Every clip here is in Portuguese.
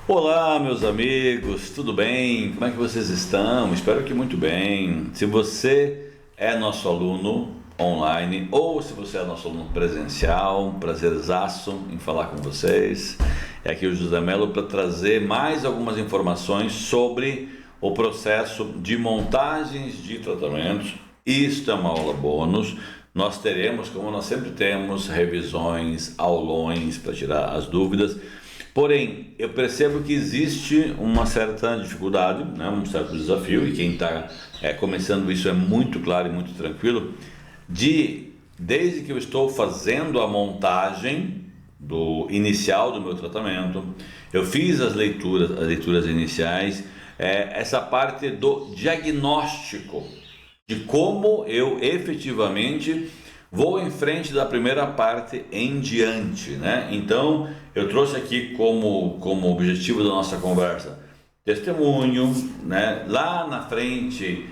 Olá, meus amigos, tudo bem? Como é que vocês estão? Espero que muito bem. Se você é nosso aluno online ou se você é nosso aluno presencial, um prazerzaço em falar com vocês. É aqui o José Melo para trazer mais algumas informações sobre o processo de montagens de tratamentos. Isto é uma aula bônus. Nós teremos, como nós sempre temos, revisões, aulões para tirar as dúvidas. Porém, eu percebo que existe uma certa dificuldade, né, um certo desafio, e quem está começando isso é muito claro e muito tranquilo, desde que eu estou fazendo a montagem do inicial do meu tratamento, eu fiz as leituras iniciais, essa parte do diagnóstico, de como eu efetivamente vou em frente da primeira parte em diante, né? Então, eu trouxe aqui como objetivo da nossa conversa testemunho, né? Lá na frente,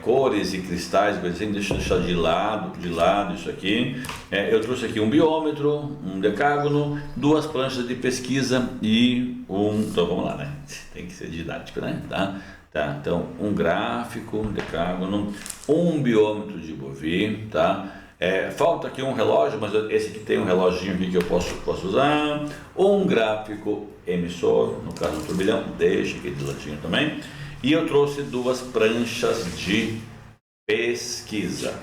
cores e cristais, deixa eu deixar de lado isso aqui. Eu trouxe aqui um biômetro, um decágono, duas pranchas de pesquisa e então vamos lá, né? Tem que ser didático, né? Tá, então um gráfico, um decágono, um biômetro de Bovie, tá? Falta aqui um relógio, mas esse aqui tem um reloginho aqui que eu posso usar. Um gráfico emissor, no caso do turbilhão, deixa aqui de ladinho também. E eu trouxe duas pranchas de pesquisa,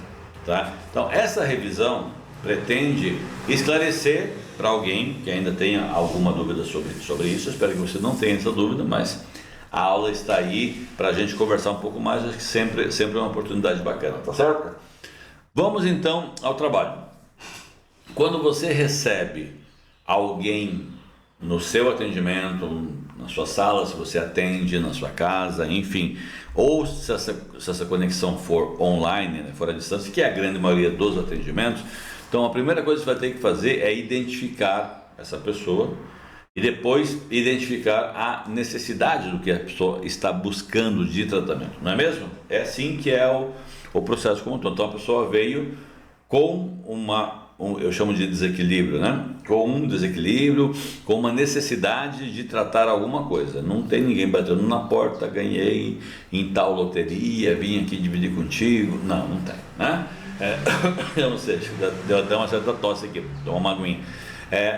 tá? Então essa revisão pretende esclarecer para alguém que ainda tenha alguma dúvida sobre isso. Eu espero que você não tenha essa dúvida, mas a aula está aí para a gente conversar um pouco mais. Acho que sempre é uma oportunidade bacana, tá certo? Vamos então ao trabalho. Quando você recebe alguém no seu atendimento, na sua sala, se você atende na sua casa, enfim, ou se essa conexão for online, né, for à distância, que é a grande maioria dos atendimentos, então a primeira coisa que você vai ter que fazer é identificar essa pessoa e depois identificar a necessidade do que a pessoa está buscando de tratamento, não é mesmo? É assim que é o processo como um todo. Então a pessoa veio com eu chamo de desequilíbrio, né? Com um desequilíbrio, com uma necessidade de tratar alguma coisa. Não tem ninguém batendo na porta, ganhei em tal loteria, vim aqui dividir contigo. Não tem, né? Eu não sei, deu até uma certa tosse aqui, toma uma aguinha.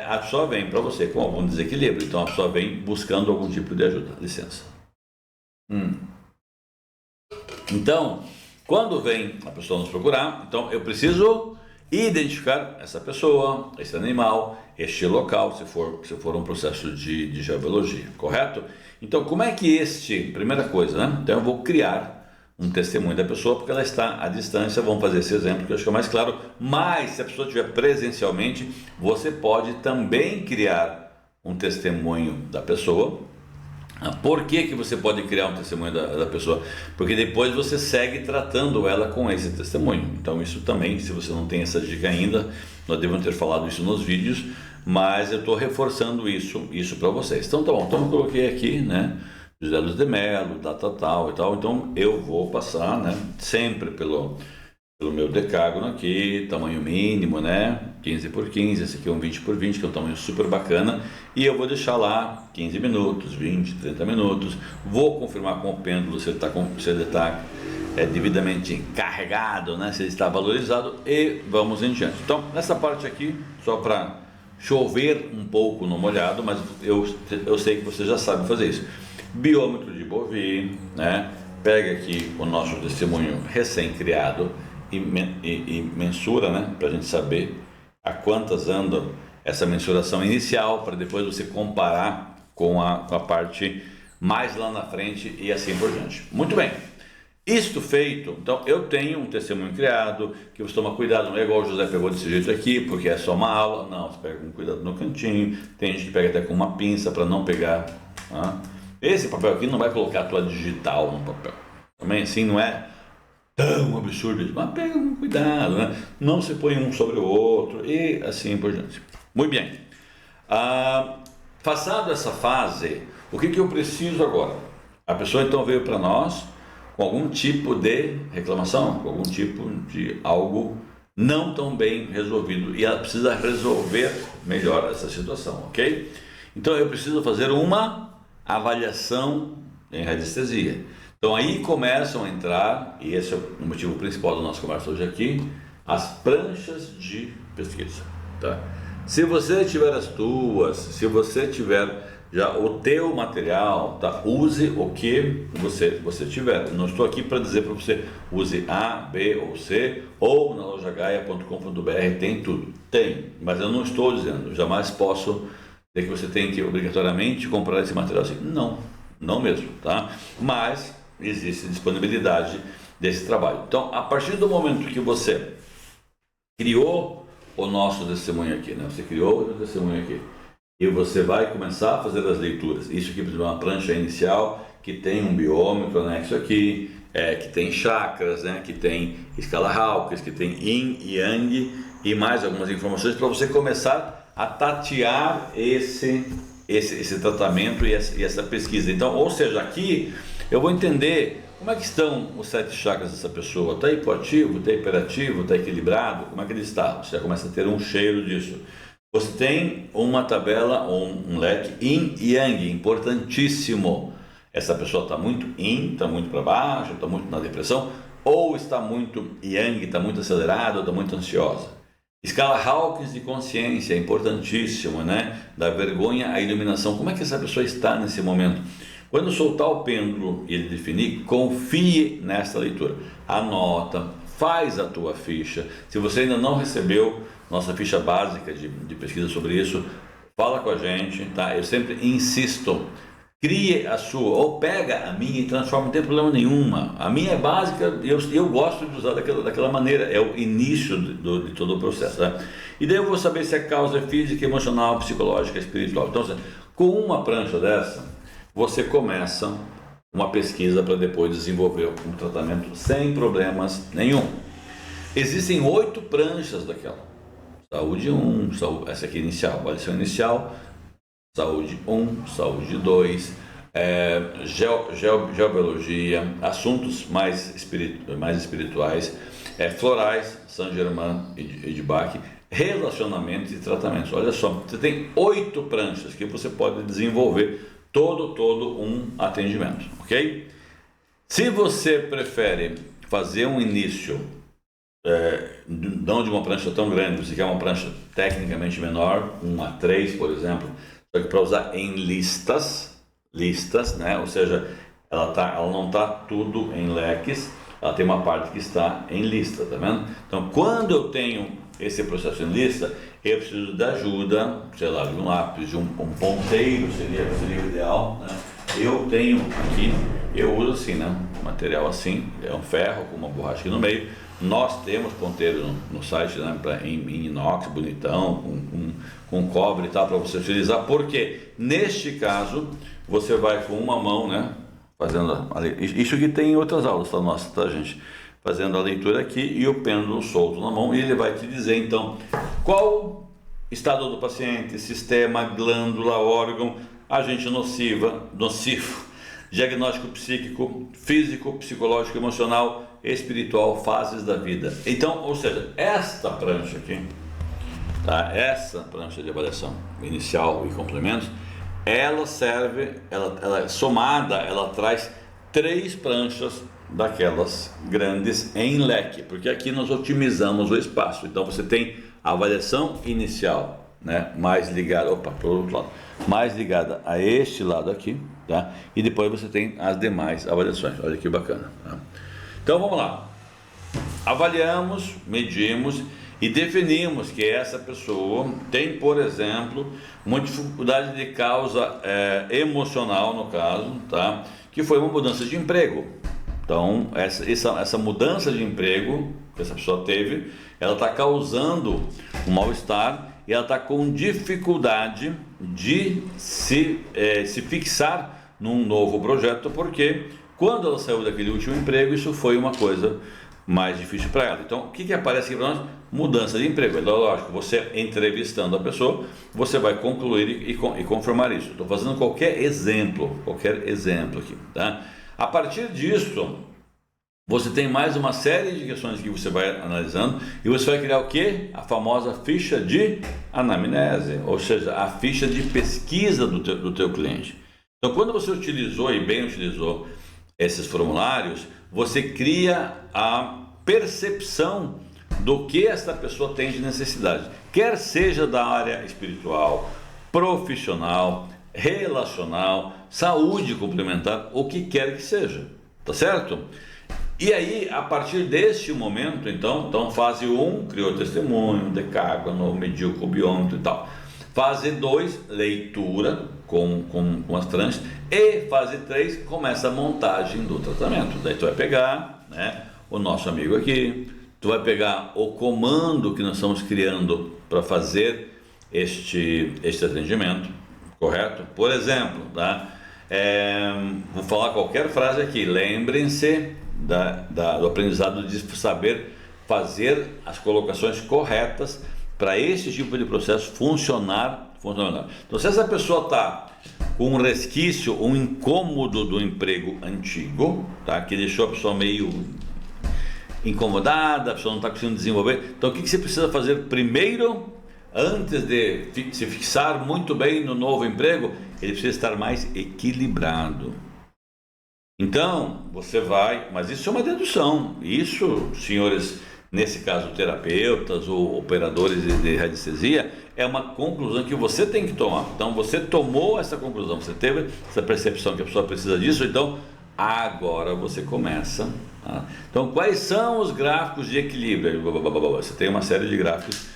A pessoa vem para você com algum desequilíbrio, então a pessoa vem buscando algum tipo de ajuda. Licença. Então, quando vem a pessoa nos procurar, então eu preciso identificar essa pessoa, esse animal, este local, se for um processo de geobiologia, correto? Então, como é que primeira coisa, né? Então eu vou criar um testemunho da pessoa, porque ela está à distância. Vamos fazer esse exemplo que eu acho que é mais claro, mas se a pessoa estiver presencialmente, você pode também criar um testemunho da pessoa. Por que você pode criar um testemunho da pessoa? Porque depois você segue tratando ela com esse testemunho. Então isso também, se você não tem essa dica ainda, nós devemos ter falado isso nos vídeos, mas eu estou reforçando isso para vocês. Então tá bom, então eu coloquei aqui, né, José Luiz de Melo, data tal e tal, então eu vou passar, né, sempre pelo meu decágono aqui, tamanho mínimo, né, 15 por 15, esse aqui é um 20 por 20, que é um tamanho super bacana, e eu vou deixar lá 15 minutos, 20, 30 minutos, vou confirmar com o pêndulo se ele está devidamente carregado, né, se ele está valorizado, e vamos em diante. Então, nessa parte aqui, só para chover um pouco no molhado, mas eu sei que você já sabe fazer isso. Biômetro de Bovie, né, pega aqui o nosso testemunho recém-criado, e mensura, né, para a gente saber a quantas anda essa mensuração inicial, para depois você comparar com a parte mais lá na frente e assim por diante. Muito bem, isto feito, então eu tenho um testemunho criado, que você toma cuidado, não é igual o José pegou desse jeito aqui, porque é só uma aula, não, você pega com cuidado no cantinho, tem gente que pega até com uma pinça para não pegar, tá? Esse papel aqui não vai colocar a tua digital no papel, também assim não é tão absurdo, mas pega com cuidado, né? Não se põe um sobre o outro e assim por diante. Muito bem. Passado essa fase, o que eu preciso agora? A pessoa então veio para nós com algum tipo de reclamação, com algum tipo de algo não tão bem resolvido e ela precisa resolver melhor essa situação, ok? Então eu preciso fazer uma avaliação em radiestesia. Então aí começam a entrar, e esse é o motivo principal da nossa conversa hoje aqui, as pranchas de pesquisa, tá? Se você tiver as tuas, se você tiver já o teu material, tá? Use o que você tiver. Não estou aqui para dizer para você use A, B ou C, ou na lojagaia.com.br tem tudo. Tem, mas eu não estou dizendo, jamais posso dizer que você tem que obrigatoriamente comprar esse material assim. Não mesmo, tá? Mas existe disponibilidade desse trabalho. Então, a partir do momento que você criou o nosso testemunho aqui, né? Você criou o testemunho aqui e você vai começar a fazer as leituras. Isso aqui, por exemplo, é uma prancha inicial que tem um biômetro anexo aqui, que tem chakras, né? Que tem escala Hawkins, que tem Yin e Yang e mais algumas informações para você começar a tatear esse tratamento e essa pesquisa. Então, ou seja, aqui eu vou entender como é que estão os 7 chakras dessa pessoa. Está hipoativo, está hiperativo, está equilibrado? Como é que ele está? Você já começa a ter um cheiro disso. Você tem uma tabela ou um leque Yin e Yang, importantíssimo. Essa pessoa está muito Yin, está muito para baixo, está muito na depressão, ou está muito Yang, está muito acelerada, está muito ansiosa. Escala Hawkins de consciência, importantíssimo, né? Da vergonha à iluminação. Como é que essa pessoa está nesse momento? Quando soltar o pêndulo e ele definir, confie nessa leitura. Anota, faz a tua ficha. Se você ainda não recebeu nossa ficha básica de pesquisa sobre isso, fala com a gente, tá? Eu sempre insisto, crie a sua, ou pega a minha e transforma, não tem problema nenhuma. A minha é básica, eu gosto de usar daquela maneira, é o início de todo o processo, tá? E daí eu vou saber se a causa é física, emocional, psicológica, espiritual. Então, com uma prancha dessa, você começa uma pesquisa para depois desenvolver um tratamento sem problemas nenhum. Existem 8 pranchas daquela. Saúde 1, essa aqui inicial, avaliação inicial, saúde 1, saúde 2, geobiologia, assuntos mais espirituais, florais, Saint Germain e de Bach, relacionamentos e tratamentos. Olha só, você tem 8 pranchas que você pode desenvolver todo um atendimento, ok? Se você prefere fazer um início não de uma prancha tão grande, você quer uma prancha tecnicamente menor, 1:3, por exemplo, só que para usar em listas, né? Ou seja, ela não está tudo em leques, ela tem uma parte que está em lista, tá vendo? Então, quando eu tenho esse processo em lista, eu preciso da ajuda, sei lá, de um lápis, de um ponteiro, seria o ideal, né? Eu tenho aqui, eu uso assim, né? Material assim, é um ferro com uma borracha aqui no meio. Nós temos ponteiro no site, né? Em inox, bonitão, com cobre e tal, para você utilizar, porque neste caso, você vai com uma mão, né? Fazendo isso que tem em outras aulas, tá, nossa, tá, gente? Fazendo a leitura aqui e o pêndulo solto na mão, e ele vai te dizer então qual estado do paciente, sistema, glândula, órgão, agente nocivo, diagnóstico psíquico, físico, psicológico, emocional, espiritual, fases da vida. Então, ou seja, esta prancha aqui, tá? Essa prancha de avaliação inicial e complementos, ela serve, ela somada, ela traz 3 pranchas daquelas grandes em leque, porque aqui nós otimizamos o espaço. Então você tem a avaliação inicial, né, mais ligada, pro outro lado, mais ligada a este lado aqui, tá? E depois você tem as demais avaliações. Olha que bacana, tá? Então vamos lá. Avaliamos, medimos e definimos que essa pessoa tem, por exemplo, uma dificuldade de causa emocional, no caso, tá? Que foi uma mudança de emprego. Então, essa mudança de emprego que essa pessoa teve, ela está causando um mal-estar e ela está com dificuldade de se fixar num novo projeto, porque quando ela saiu daquele último emprego, isso foi uma coisa mais difícil para ela. Então, o que aparece aqui para nós? Mudança de emprego. Então, lógico, você entrevistando a pessoa, você vai concluir e confirmar isso. Estou fazendo qualquer exemplo aqui, tá? A partir disso, você tem mais uma série de questões que você vai analisando e você vai criar o quê? A famosa ficha de anamnese, ou seja, a ficha de pesquisa do teu cliente. Então, quando você utilizou e bem utilizou esses formulários, você cria a percepção do que esta pessoa tem de necessidade, quer seja da área espiritual, profissional, relacional, saúde complementar, o que quer que seja, tá certo? E aí, a partir deste momento, então fase 1, criou testemunho, decágono, mediu o biômetro e tal. Fase 2, leitura com as tranches. E fase 3, começa a montagem do tratamento. Daí tu vai pegar, né, o nosso amigo aqui, tu vai pegar o comando que nós estamos criando para fazer este atendimento, correto? Por exemplo, tá? Vou falar qualquer frase aqui, lembrem-se do aprendizado de saber fazer as colocações corretas para esse tipo de processo funcionar. Então, se essa pessoa está com um resquício, um incômodo do emprego antigo, tá? Que deixou a pessoa meio incomodada, a pessoa não está conseguindo desenvolver, então o que você precisa fazer primeiro, antes de se fixar muito bem no novo emprego? Ele precisa estar mais equilibrado. Então, você vai, mas isso é uma dedução, isso, senhores, nesse caso terapeutas ou operadores de radiestesia, é uma conclusão que você tem que tomar. Então, você tomou essa conclusão, você teve essa percepção que a pessoa precisa disso, então agora você começa. Tá? Então, quais são os gráficos de equilíbrio? Você tem uma série de gráficos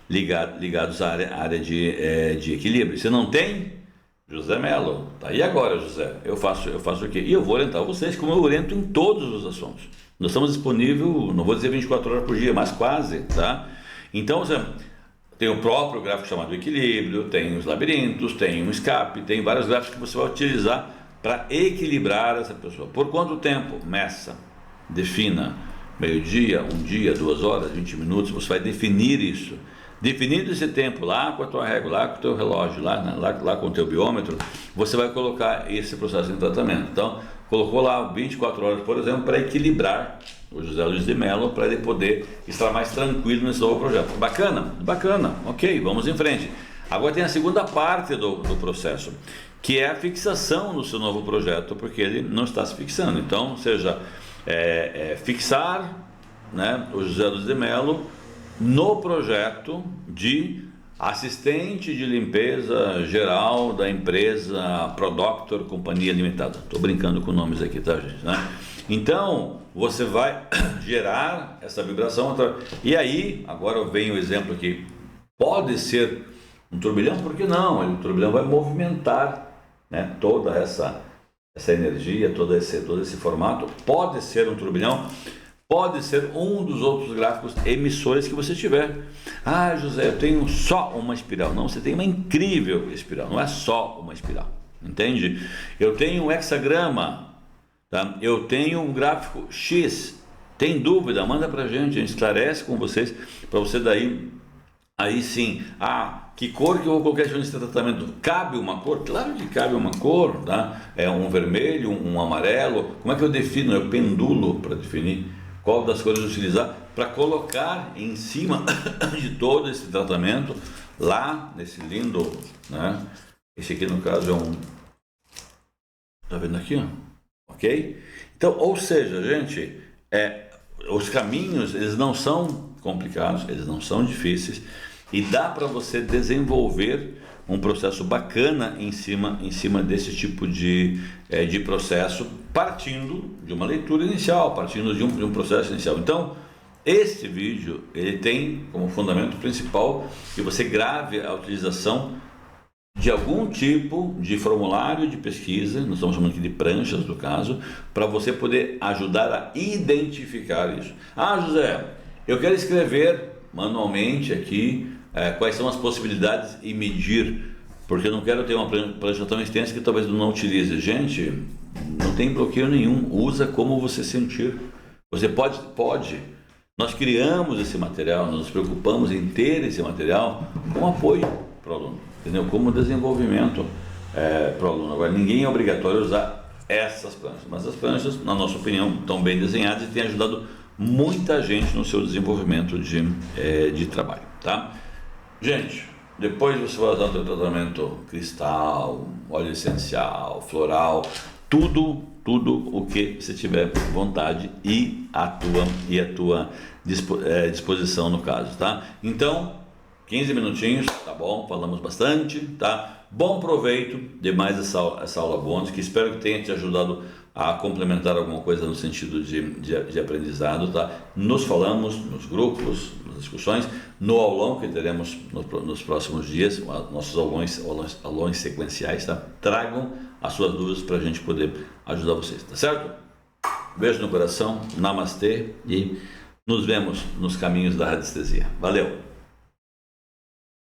ligados à área de equilíbrio. Você não tem? José Melo, tá aí agora, José, eu faço o quê? E eu vou orientar vocês como eu oriento em todos os assuntos. Nós estamos disponíveis, não vou dizer 24 horas por dia, mas quase, tá? Então, você tem o próprio gráfico chamado equilíbrio, tem os labirintos, tem um escape, tem vários gráficos que você vai utilizar para equilibrar essa pessoa. Por quanto tempo? Meça, defina, meio-dia, 1 dia, 2 horas, 20 minutos, você vai definir isso. Definido esse tempo lá com a tua régua, lá com o teu relógio, lá com o teu biômetro, você vai colocar esse processo em tratamento. Então, colocou lá 24 horas, por exemplo, para equilibrar o José Luiz de Mello, para ele poder estar mais tranquilo nesse novo projeto. Bacana? Bacana. Ok, vamos em frente. Agora tem a segunda parte do processo, que é a fixação no seu novo projeto, porque ele não está se fixando. Então, ou seja, fixar, né, o José Luiz de Mello no projeto de assistente de limpeza geral da empresa ProDoctor Companhia Limitada. Estou brincando com nomes aqui, tá, gente? Né? Então, você vai gerar essa vibração. E aí, agora vem o exemplo aqui. Pode ser um turbilhão, por que não? O turbilhão vai movimentar, né, toda essa energia, todo esse formato. Pode ser um turbilhão. Pode ser um dos outros gráficos emissores que você tiver. Ah, José, eu tenho só uma espiral. Não, você tem uma incrível espiral, não é só uma espiral, entende? Eu tenho um hexagrama, tá? Eu tenho um gráfico X. Tem dúvida? Manda pra gente, a gente esclarece com vocês, para você daí, aí sim, que cor que eu vou colocar nesse tratamento? Cabe uma cor? Claro que cabe uma cor, tá? É um vermelho, um amarelo. Como é que eu defino? Eu pendulo para definir qual das cores utilizar para colocar em cima de todo esse tratamento lá nesse lindo, né? Esse aqui no caso é um, tá vendo aqui, ó? Ok? Então, ou seja, gente, os caminhos, eles não são complicados, eles não são difíceis, e dá para você desenvolver um processo bacana em cima desse tipo de processo, partindo de uma leitura inicial, partindo de um processo inicial. Então, este vídeo, ele tem como fundamento principal que você grave a utilização de algum tipo de formulário de pesquisa, nós estamos chamando aqui de pranchas do caso, para você poder ajudar a identificar isso. Ah, José, eu quero escrever manualmente aqui quais são as possibilidades e medir, porque eu não quero ter uma prancha tão extensa que talvez eu não utilize. Gente, não tem bloqueio nenhum, usa como você sentir. Você pode. Nós criamos esse material, nós nos preocupamos em ter esse material com apoio para o aluno, entendeu? Como desenvolvimento para o aluno. Agora, ninguém é obrigatório usar essas pranchas, mas as pranchas, na nossa opinião, estão bem desenhadas e têm ajudado muita gente no seu desenvolvimento de trabalho, tá? Gente, Depois você vai usar o teu tratamento cristal, óleo essencial, floral, tudo o que você tiver vontade e a tua disposição no caso, tá? Então, 15 minutinhos, tá bom? Falamos bastante, tá? Bom proveito de mais essa aula bônus, que espero que tenha te ajudado a complementar alguma coisa no sentido de aprendizado, tá? Nos falamos nos grupos, nas discussões, no aulão que teremos nos próximos dias, nossos aulões sequenciais, tá? Tragam as suas dúvidas para a gente poder ajudar vocês, tá certo? Beijo no coração, namastê e nos vemos nos caminhos da radiestesia. Valeu!